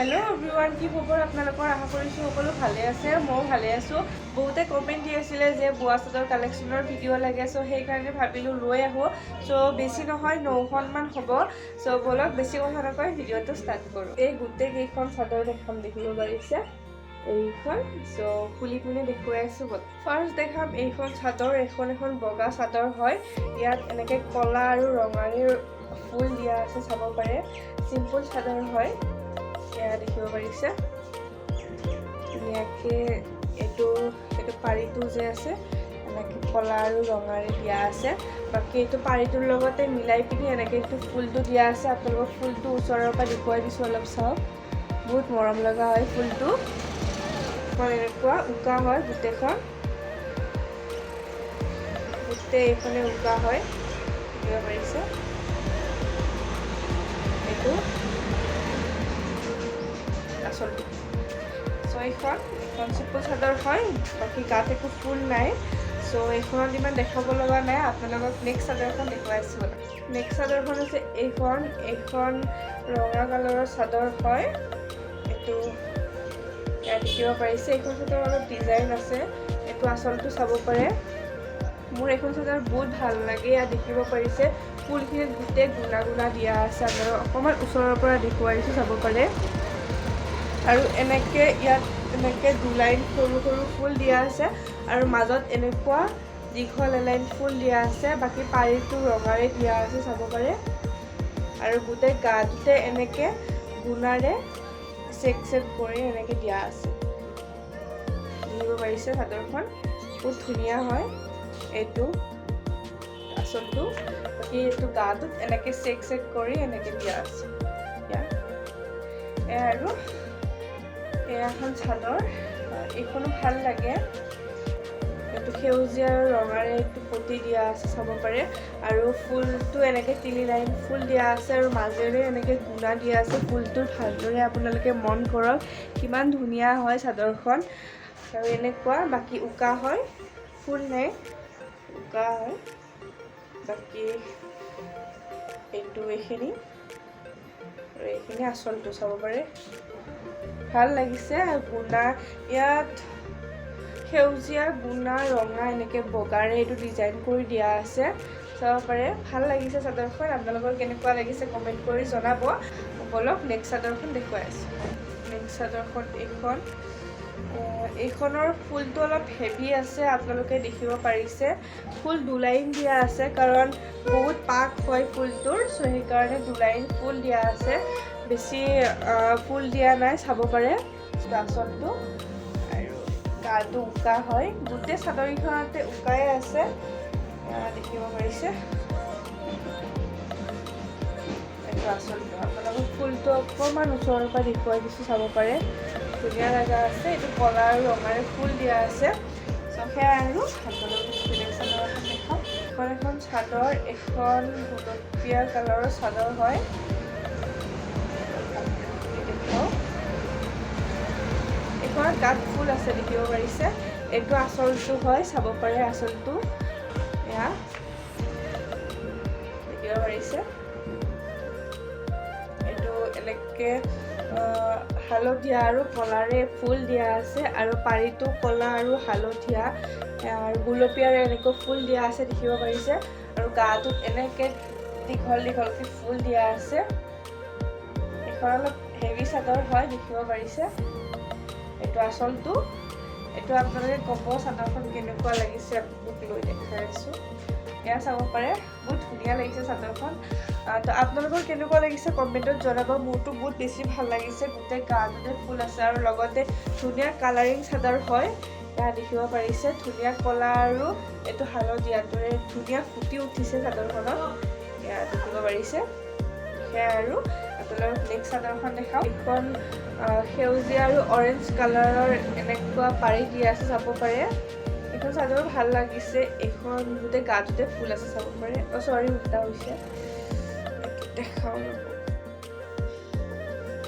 Hello everyone কি খবৰ আপোনালোকৰ আশা কৰিছো সকলো ভালে আছে মই ভালে আছো বহুতে কমেন্ট দি আছিল যে বুৱা সাদৰ কালেকশনৰ ভিডিও লাগে সো সেই কাৰণে ভাবিলো লৈ আহো সো বেছি নহয় 9খন মান হ'ব সো বলক বেছি কথা নকয় ভিডিওটো স্টাৰ্ট কৰো এই গুটে কেইখন সাদৰ দেখাম দেখিব পাৰিছে এইখন সো খুলি পিনে দেখুৱাই আছো বল ফাৰ্স্ট দেখাম এইখন সাদৰ এখন বগা সাদৰ হয় ইয়াত এনেকে কলা আৰু ৰঙাৰে ফুল দিয়া আছে চাব পাৰে সিম্পল সাদৰ হয় এয়া দেখিব পাৰিছে ধুনীয়াকে এটো পাৰিটো যে আছে এনেকে কলা আৰু ৰঙাৰে দিয়া আছে বাকি এটো পাৰিটোৰ লগতে মিলাই পিনি এনেকে এটো ফুলটো দিয়া আছে আপোনালোকক ফুলটো ওচৰৰ পৰা দেখুৱাই দিছো অলপ চাও বহুত মৰম লগা হয় ফুলটো এনেকুৱা উকা হয় গুটেখন গুটে এইখনে উকা হয় দেখিব পাৰিছে এটো আসলটো সো এখন সিম্পল চাদৰ হয় বাকি গাত একো ফুল নাই সো এইখনত ইমান দেখাব লগা নাই আপোনালোকক নেক্সট চাদৰখন দেখুৱাইছো নেক্সট চাদৰখন আছে এইখন ৰঙা কালাৰৰ চাদৰ হয় এটো ইয়াত দেখিব পাৰিছে এইখন চাদৰ অলপ ডিজাইন আছে এটো আসলটো চাব পাৰে মোৰ এইখন চাদৰ বহুত ভাল লাগে ইয়াত দেখিব পাৰিছে ফুলখিনিত গুটে গুণা গুণা দিয়া আছে আৰু অকমান ওচৰৰ পৰা দেখুৱাইছো চাব পাৰে আৰু এনেকে ইয়াত এনেকে দুলাইন সৰু সৰু ফুল দিয়া আছে আৰু মাজত এনেকুৱা দীঘল লাইন ফুল দিয়া আছে বাকি পাৰিটো ৰঙাৰে দিয়া আছে চাব পাৰে আৰু গুটে গাতে এনেকে গুণাৰে চেক কৰি এনেকে দিয়া আছে দেখিব পাৰিছে চাদৰখন বহুত ধুনীয়া হয় এটো আসলটো বাকি এটো গাত এনেকে চেক কৰি এনেকে দিয়া আছে আৰু এখন চাদৰ এইখনো ভাল লাগে এটো সেউজীয়া আৰু ৰঙাৰে এটো পটি দিয়া আছে চাব পাৰে আৰু ফুলটো এনেকে তিলি লাইন ফুল দিয়া আছে আৰু মাজেৰে এনেকে গুণা দিয়া আছে ফুলটো ভালদৰে আপোনালোকে মন কৰক কিমান ধুনীয়া হয় চাদৰখন আৰু এনেকুৱা বাকি উকা হয় ফুল নাই উকা হয় বাকি এটো এইখিনি আসলটো চাব পাৰে ভাল লাগিছে আৰু গুণা ইয়াত সেউজীয়া গুণা ৰঙা এনেকে বগাৰে এটো ডিজাইন কৰি দিয়া আছে চাব পাৰে ভাল লাগিছে চাদৰখন আপোনালোকৰ কেনেকুৱা লাগিছে কমেন্ট কৰি জনাব বলক নেক্সট চাদৰখন দেখুৱাই আছো নেক্সট চাদৰখন এইখনৰ ফুলটো অলপ হেভি আছে আপোনালোকে দেখিব পাৰিছে ফুল দুলাইন দিয়া আছে কাৰণ বহুত পাক হয় ফুলটোৰ সো সেই কাৰণে দুলাইন ফুল দিয়া আছে বেছি ফুল দিয়া নাই চাব পাৰে আসলটো আৰু গাটো উকা হয় গুটে চাদৰখনতে উকাই আছে দেখিব পাৰিছে এটো আসলটো আপোনালোকক ফুলটো অকমান ওচৰৰ পৰা দেখুৱাই দিছো চাব পাৰে ধুনীয়া লগা আছে এটো কলা আৰু ৰঙাৰে ফুল দিয়া আছে সো সেয়া আৰু আপোনালোকক চাদৰখন দেখাম এখন চাদৰ এখন গোলপীয়া কালাৰৰ চাদৰ হয় এইখনত গাত ফুল আছে দেখিব পাৰিছে এটো আসলটো হয় চাব পাৰে আসলটো এয়া দেখিব পাৰিছে এটো এনেকে হালধীয়া আৰু কলাৰে ফুল দিয়া আছে আৰু পাৰিটো কলা আৰু হালধীয়া আৰু গুলপীয়াৰে এনেকৈ ফুল দিয়া আছে দেখিব পাৰিছে আৰু গাটোত এনেকে দীঘলকে ফুল দিয়া আছে এখন অলপ হেভি চাদৰ হয় দেখিব পাৰিছে এটো আসলটো এটো আপোনালোকে কব চাদৰখন কেনেকুৱা লাগিছে আপোনাক লৈ দেখাই আছো এয়া চাব পাৰে বহুত ধুনীয়া লাগিছে চাদৰখন তো আপোনালোকৰ কেনেকুৱা লাগিছে কমেন্টত জনাব মোৰটো বহুত বেছি ভাল লাগিছে গুটে গাতে ফুল আছে আৰু লগতে ধুনীয়া কালাৰিং চাদৰ হয় এয়া দেখিব পাৰিছে ধুনীয়া কলা আৰু এটো হালধীয়াটোৰে ধুনীয়া ফুটি উঠিছে চাদৰখনত এয়া দেখিব পাৰিছে সেয়া আৰু আপোনালোকক নেক্সট চাদৰখন দেখাও এখন সেউজীয়া আৰু অৰেঞ্জ কালাৰৰ এনেকুৱা পাৰি দিয়া আছে চাব পাৰে এখন চাদৰ ভাল লাগিছে এখন গুটে গাতে ফুল আছে চাব পাৰে সৰি উল্টা হৈছে দেখাও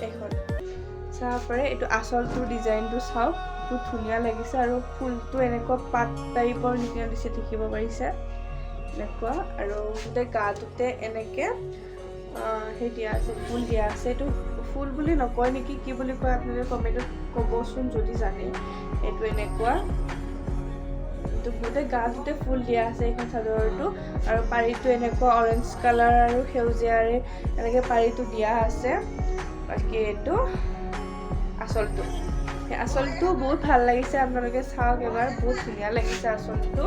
এখন চাব পাৰে এটো আসলটো ডিজাইনটো চাওক বহুত ধুনীয়া লাগিছে আৰু ফুলটো এনেকুৱা পাত টাইপৰ নিচিনা দিছে দেখিব পাৰিছে এনেকুৱা আৰু গুটে গাতে এনেকে হে দিয়া আছে ফুল দিয়া আছে এটো ফুল বুলি নকয় নেকি, কি বুলি কয় আপোনালোকে কমেণ্টত ক'বচোন যদি জানে। এইটো এনেকুৱা গোটেই গাটোতে ফুল দিয়া আছে এইখন চাদৰটো, আৰু পাৰিটো এনেকুৱা অৰেঞ্জ কালাৰ আৰু সেউজীয়াৰে এনেকৈ পাৰিটো দিয়া আছে। বাকী এইটো আঁচলটো, সেই আঁচলটো বহুত ভাল লাগিছে, আপোনালোকে চাওক এবাৰ, বহুত ধুনীয়া লাগিছে আঁচলটো।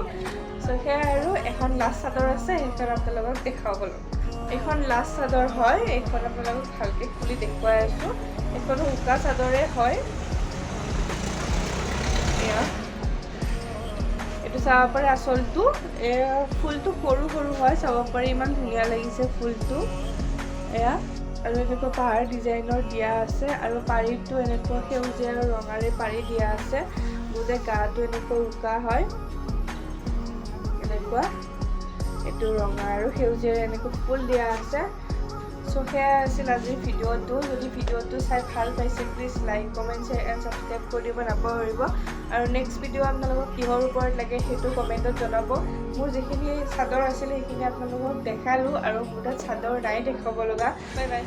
চ' সেয়াই আৰু এখন লাষ্ট চাদৰ আছে, সেইখন আপোনালোকক দেখাবলৈ। এইখন লাষ্ট চাদৰ হয়, এইখন আপোনালোকক ভালকৈ খুলি দেখুৱাই আছোঁ। এইখনো উকা চাদৰে হয়। এয়া এইটো চাব পাৰে আঁচলটো, ফুলটো সৰু সৰু হয়, চাব পাৰে ইমান ধুনীয়া লাগিছে ফুলটো। এয়া আৰু এনেকুৱা পাহাৰ ডিজাইনৰ দিয়া আছে, আৰু পাৰিটো এনেকুৱা সেউজীয়া আৰু ৰঙাৰে পাৰি দিয়া আছে। গোটেই গাটো এনেকুৱা উকা হয়, এনেকুৱা এইটো ৰঙা আৰু সেউজীয়াৰে এনেকুৱা ফুল দিয়া আছে। চ' সেয়াই আছিল আজিৰ ভিডিঅ'টো। যদি ভিডিঅ'টো চাই ভাল পাইছে please like, comment, share and subscribe কৰি দিব নাপাহৰিব। আৰু নেক্সট ভিডিঅ' আপোনালোকক কিহৰ ওপৰত লাগে সেইটো কমেণ্টত জনাব। মোৰ যিখিনি চাদৰ আছিলে সেইখিনি আপোনালোকক দেখালোঁ, আৰু মোৰ তাত চাদৰ নাই দেখাব লগা। Bye bye.